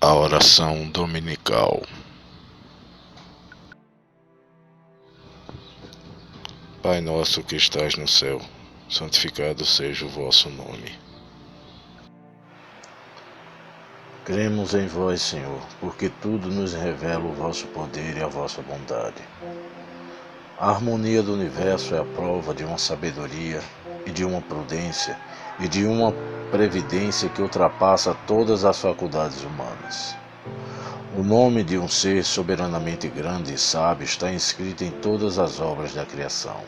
A oração dominical. Pai nosso que estás no céu, santificado seja o vosso nome. Cremos em vós, Senhor, porque tudo nos revela o vosso poder e a vossa bondade. A harmonia do universo é a prova de uma sabedoria e de uma prudência e de uma previdência que ultrapassa todas as faculdades humanas. O nome de um ser soberanamente grande e sábio está inscrito em todas as obras da criação,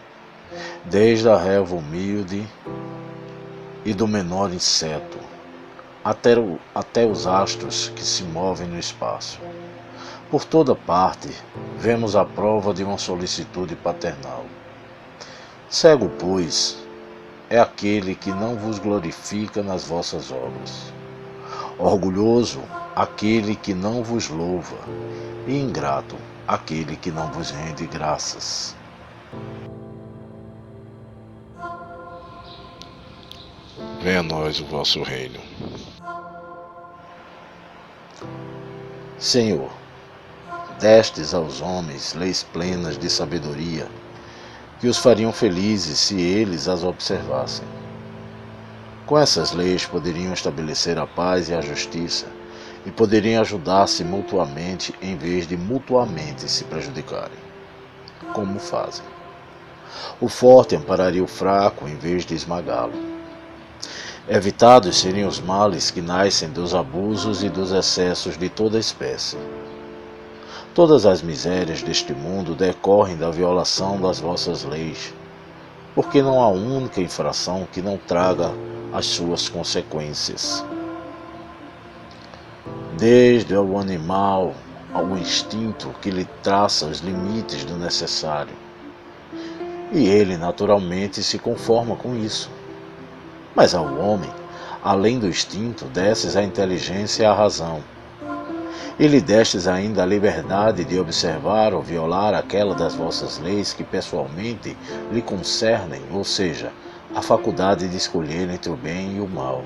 desde a relva humilde e do menor inseto, até os astros que se movem no espaço. Por toda parte, vemos a prova de uma solicitude paternal. Cego, pois, é aquele que não vos glorifica nas vossas obras. Orgulhoso, aquele que não vos louva, e ingrato, aquele que não vos rende graças. Venha a nós o vosso reino. Senhor, destes aos homens leis plenas de sabedoria, que os fariam felizes se eles as observassem. Com essas leis poderiam estabelecer a paz e a justiça, e poderiam ajudar-se mutuamente em vez de mutuamente se prejudicarem, como fazem. O forte ampararia o fraco em vez de esmagá-lo. Evitados seriam os males que nascem dos abusos e dos excessos de toda espécie. Todas as misérias deste mundo decorrem da violação das vossas leis, porque não há única infração que não traga as suas consequências. Desde o animal ao instinto que lhe traça os limites do necessário. E ele naturalmente se conforma com isso. Mas ao homem, além do instinto, destes a inteligência e a razão. E lhe destes ainda a liberdade de observar ou violar aquela das vossas leis que pessoalmente lhe concernem, ou seja, a faculdade de escolher entre o bem e o mal,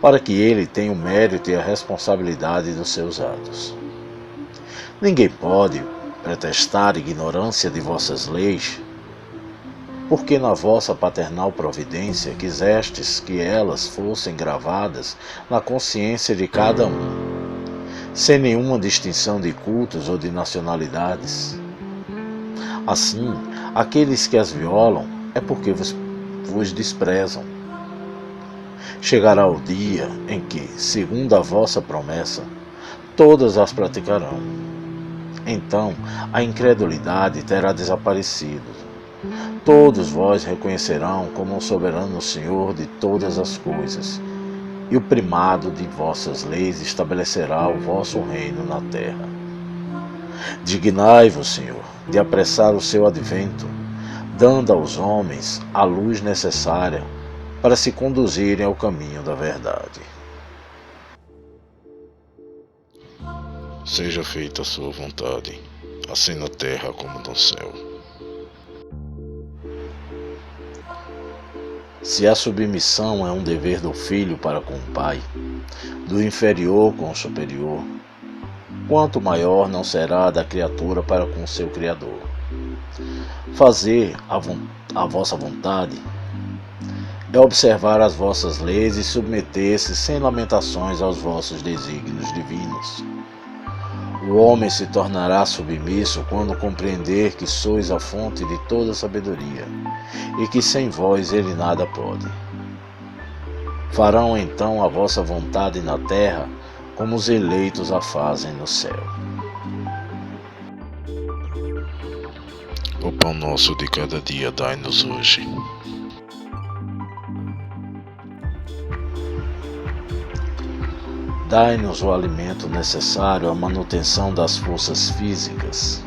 para que ele tenha o mérito e a responsabilidade dos seus atos. Ninguém pode pretextar ignorância de vossas leis, porque na vossa paternal providência quisestes que elas fossem gravadas na consciência de cada um, sem nenhuma distinção de cultos ou de nacionalidades. Assim, aqueles que as violam é porque vos desprezam. Chegará o dia em que, segundo a vossa promessa, todas as praticarão. Então, a incredulidade terá desaparecido. Todos vós reconhecerão como o soberano Senhor de todas as coisas, e o primado de vossas leis estabelecerá o vosso reino na terra. Dignai-vos, Senhor, de apressar o seu advento, dando aos homens a luz necessária para se conduzirem ao caminho da verdade. Seja feita a sua vontade, assim na terra como no céu. Se a submissão é um dever do filho para com o pai, do inferior com o superior, quanto maior não será da criatura para com seu Criador. Fazer a vossa vontade é observar as vossas leis e submeter-se sem lamentações aos vossos desígnios divinos. O homem se tornará submisso quando compreender que sois a fonte de toda sabedoria e que sem vós ele nada pode. Farão então a vossa vontade na terra como os eleitos a fazem no céu. O pão nosso de cada dia dai-nos hoje. Dai-nos o alimento necessário à manutenção das forças físicas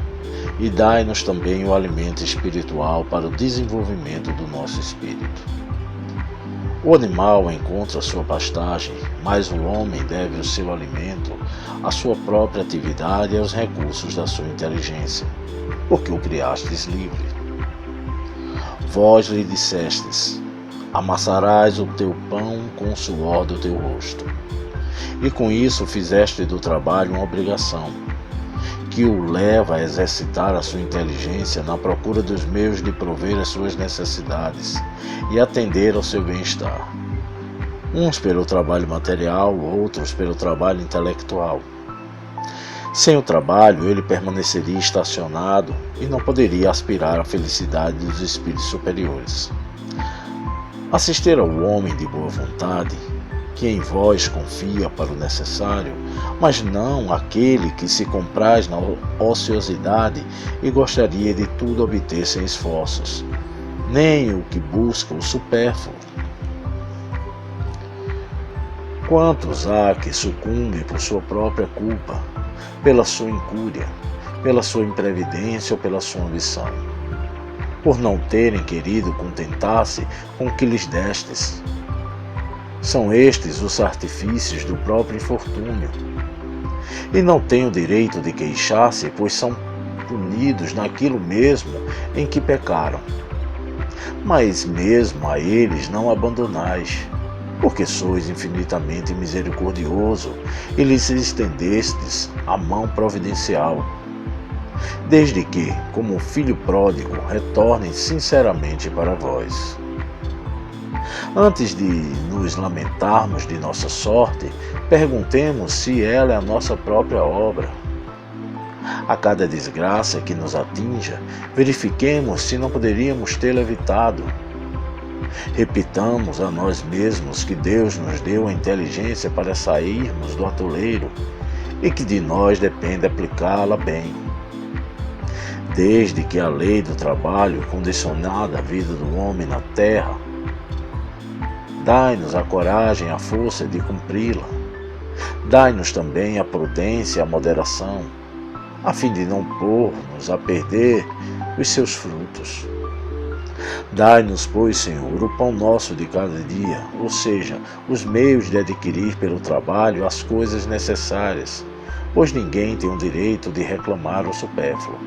e dai-nos também o alimento espiritual para o desenvolvimento do nosso espírito. O animal encontra sua pastagem, mas o homem deve o seu alimento à sua própria atividade e aos recursos da sua inteligência, porque o criastes livre. Vós lhe dissestes: amassarás o teu pão com o suor do teu rosto. e com isso fizeste do trabalho uma obrigação, que o leva a exercitar a sua inteligência na procura dos meios de prover as suas necessidades e atender ao seu bem-estar. Uns pelo trabalho material, outros pelo trabalho intelectual. Sem o trabalho, ele permaneceria estacionado e não poderia aspirar à felicidade dos espíritos superiores. Assistir ao homem de boa vontade, que em vós confia para o necessário, mas não aquele que se compraz na ociosidade e gostaria de tudo obter sem esforços, nem o que busca o supérfluo. Quantos há que sucumbem por sua própria culpa, pela sua incúria, pela sua imprevidência ou pela sua ambição, por não terem querido contentar-se com o que lhes destes? São estes os artifícios do próprio infortúnio, e não têm o direito de queixar-se, pois são punidos naquilo mesmo em que pecaram. Mas mesmo a eles não abandonais, porque sois infinitamente misericordioso e lhes estendestes a mão providencial, desde que, como filho pródigo, retornem sinceramente para vós. Antes de nos lamentarmos de nossa sorte, perguntemos se ela é a nossa própria obra. A cada desgraça que nos atinja, verifiquemos se não poderíamos tê-la evitado. Repitamos a nós mesmos que Deus nos deu a inteligência para sairmos do atoleiro e que de nós depende aplicá-la bem. Desde que a lei do trabalho condicionada a vida do homem na terra, dai-nos a coragem e a força de cumpri-la. Dai-nos também a prudência e a moderação, a fim de não pôr-nos a perder os seus frutos. Dai-nos, pois, Senhor, o pão nosso de cada dia, ou seja, os meios de adquirir pelo trabalho as coisas necessárias, pois ninguém tem o direito de reclamar o supérfluo.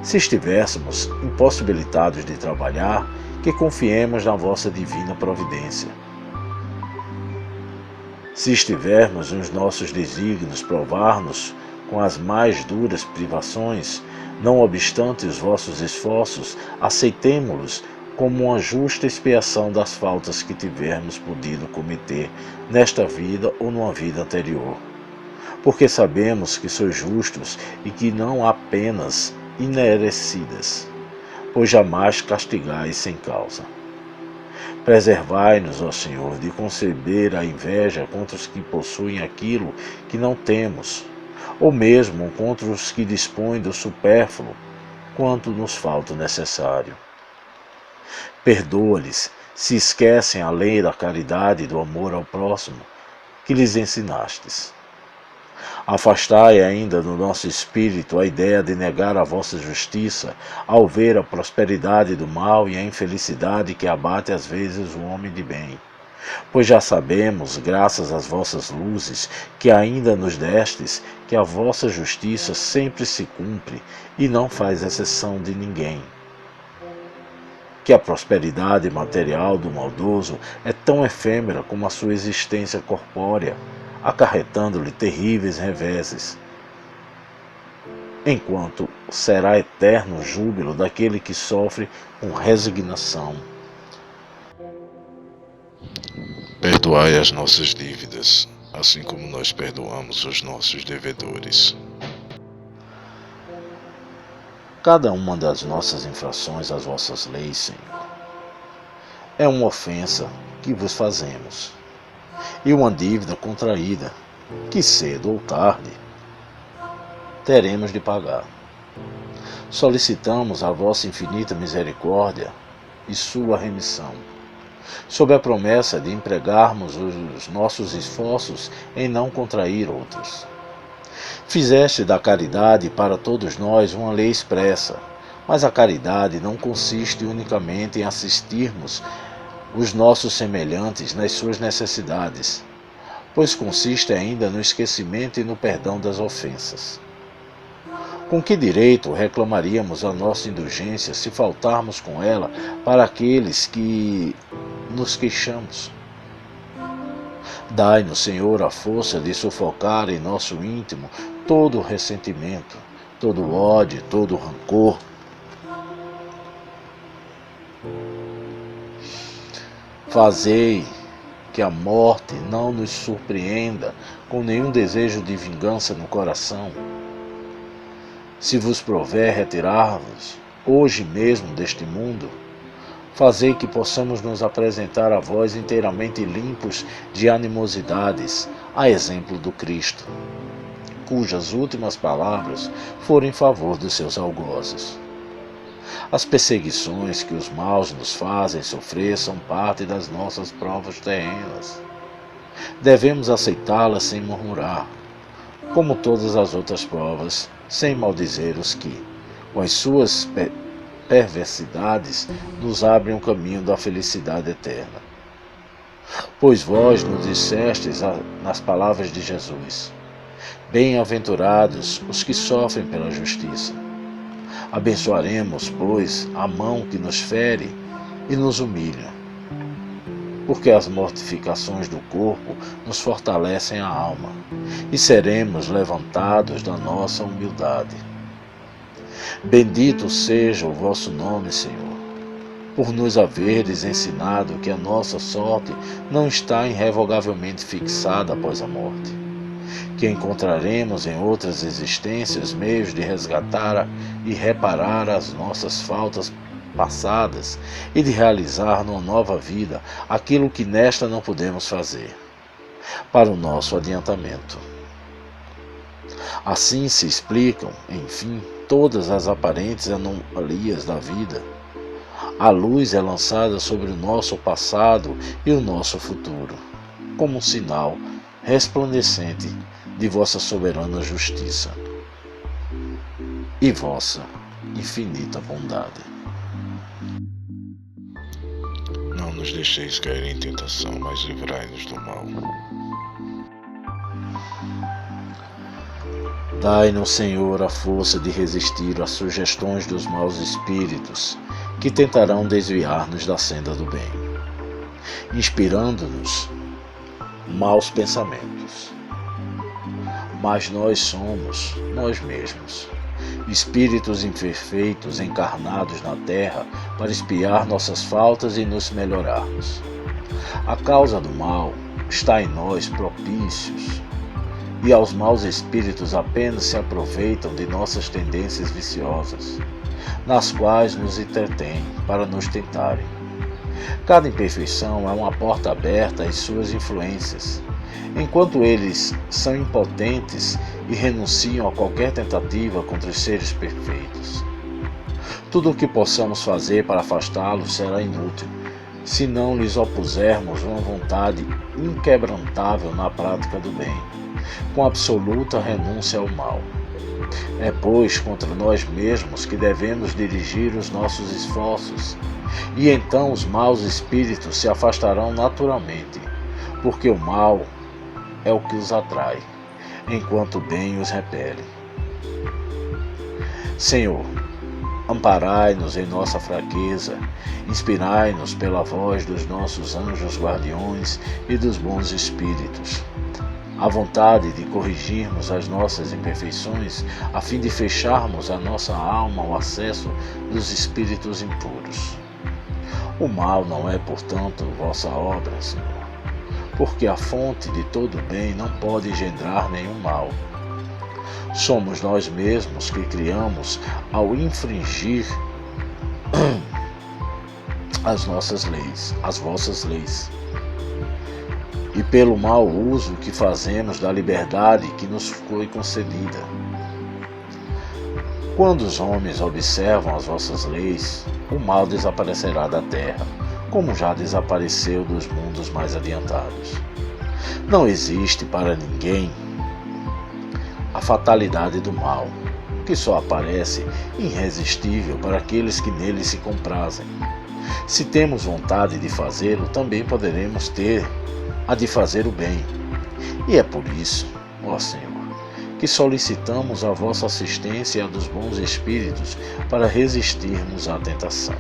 Se estivéssemos impossibilitados de trabalhar, que confiemos na vossa divina providência. Se estivermos nos nossos desígnios provar-nos com as mais duras privações, não obstante os vossos esforços, aceitemo-los como uma justa expiação das faltas que tivermos podido cometer nesta vida ou numa vida anterior. Porque sabemos que sois justos e que não há penas imerecidas, pois jamais castigais sem causa. Preservai-nos, ó Senhor, de conceber a inveja contra os que possuem aquilo que não temos, ou mesmo contra os que dispõem do supérfluo, quanto nos falta o necessário. Perdoa-lhes se esquecem a lei da caridade e do amor ao próximo que lhes ensinastes. Afastai ainda do nosso espírito a ideia de negar a vossa justiça ao ver a prosperidade do mal e a infelicidade que abate às vezes o homem de bem. Pois já sabemos, graças às vossas luzes, que ainda nos destes, que a vossa justiça sempre se cumpre e não faz exceção de ninguém. Que a prosperidade material do maldoso é tão efêmera como a sua existência corpórea, acarretando-lhe terríveis reveses, enquanto será eterno o júbilo daquele que sofre com resignação. Perdoai as nossas dívidas, assim como nós perdoamos os nossos devedores. Cada uma das nossas infrações às vossas leis, Senhor, é uma ofensa que vos fazemos, e uma dívida contraída, que cedo ou tarde teremos de pagar. Solicitamos a vossa infinita misericórdia e sua remissão, sob a promessa de empregarmos os nossos esforços em não contrair outros. Fizeste da caridade para todos nós uma lei expressa, mas a caridade não consiste unicamente em assistirmos os nossos semelhantes nas suas necessidades, pois consiste ainda no esquecimento e no perdão das ofensas. Com que direito reclamaríamos a nossa indulgência se faltarmos com ela para aqueles que nos queixamos? Dai-nos, Senhor, a força de sufocar em nosso íntimo todo o ressentimento, todo o ódio, todo o rancor. Fazei que a morte não nos surpreenda com nenhum desejo de vingança no coração. Se vos prover retirar-vos hoje mesmo deste mundo, fazei que possamos nos apresentar a vós inteiramente limpos de animosidades, a exemplo do Cristo, cujas últimas palavras foram em favor dos seus algozes. As perseguições que os maus nos fazem sofrer são parte das nossas provas terrenas. Devemos aceitá-las sem murmurar, como todas as outras provas, sem maldizer os que, com as suas perversidades, nos abrem o caminho da felicidade eterna. Pois vós nos dissestes nas palavras de Jesus: bem-aventurados os que sofrem pela justiça. Abençoaremos, pois, a mão que nos fere e nos humilha, porque as mortificações do corpo nos fortalecem a alma, e seremos levantados da nossa humildade. Bendito seja o vosso nome, Senhor, por nos haverdes ensinado que a nossa sorte não está irrevogavelmente fixada após a morte, que encontraremos em outras existências meios de resgatar e reparar as nossas faltas passadas e de realizar numa nova vida aquilo que nesta não podemos fazer, para o nosso adiantamento. Assim se explicam, enfim, todas as aparentes anomalias da vida. A luz é lançada sobre o nosso passado e o nosso futuro, como um sinal resplandecente de vossa soberana justiça e vossa infinita bondade. Não nos deixeis cair em tentação, mas livrai-nos do mal. Dai-nos, Senhor, a força de resistir às sugestões dos maus espíritos que tentarão desviar-nos da senda do bem, inspirando-nos maus pensamentos. Mas nós somos, nós mesmos, espíritos imperfeitos encarnados na terra para espiar nossas faltas e nos melhorarmos. A causa do mal está em nós propícios, e aos maus espíritos apenas se aproveitam de nossas tendências viciosas, nas quais nos entretêm para nos tentarem. Cada imperfeição é uma porta aberta às suas influências, enquanto eles são impotentes e renunciam a qualquer tentativa contra os seres perfeitos. Tudo o que possamos fazer para afastá-los será inútil, se não lhes opusermos uma vontade inquebrantável na prática do bem, com absoluta renúncia ao mal. É, pois, contra nós mesmos que devemos dirigir os nossos esforços, e então os maus espíritos se afastarão naturalmente, porque o mal é o que os atrai, enquanto o bem os repele. Senhor, amparai-nos em nossa fraqueza, inspirai-nos pela voz dos nossos anjos guardiões e dos bons espíritos, a vontade de corrigirmos as nossas imperfeições, a fim de fecharmos a nossa alma ao acesso dos espíritos impuros. O mal não é, portanto, vossa obra, Senhor, porque a fonte de todo bem não pode engendrar nenhum mal. Somos nós mesmos que criamos ao infringir as nossas leis, as vossas leis, e pelo mau uso que fazemos da liberdade que nos foi concedida. Quando os homens observam as vossas leis, o mal desaparecerá da terra, como já desapareceu dos mundos mais adiantados. Não existe para ninguém a fatalidade do mal, que só aparece irresistível para aqueles que nele se comprazem. Se temos vontade de fazê-lo, também poderemos ter a de fazer o bem. E é por isso, ó Senhor, que solicitamos a vossa assistência e a dos bons espíritos para resistirmos à tentação.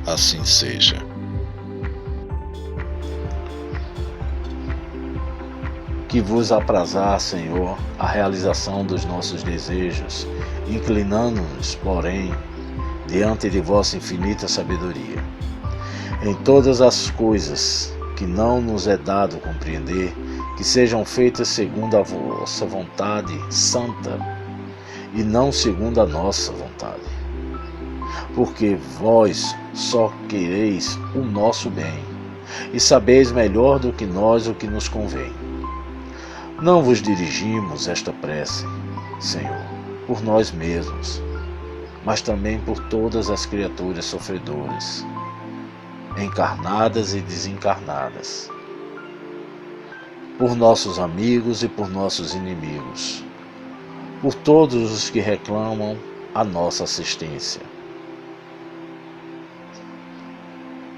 Assim seja. que vos aprazar, Senhor, a realização dos nossos desejos, inclinando-nos, porém, diante de vossa infinita sabedoria. Em todas as coisas que não nos é dado compreender, que sejam feitas segundo a vossa vontade santa e não segundo a nossa vontade. Porque vós só quereis o nosso bem e sabeis melhor do que nós o que nos convém. Não vos dirigimos esta prece, Senhor, por nós mesmos, mas também por todas as criaturas sofredoras, encarnadas e desencarnadas, por nossos amigos e por nossos inimigos, por todos os que reclamam a nossa assistência.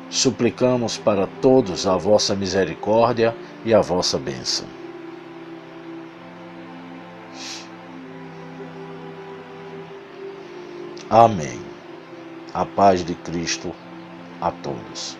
Suplicamos para todos a vossa misericórdia e a vossa bênção. Amém. A paz de Cristo a todos.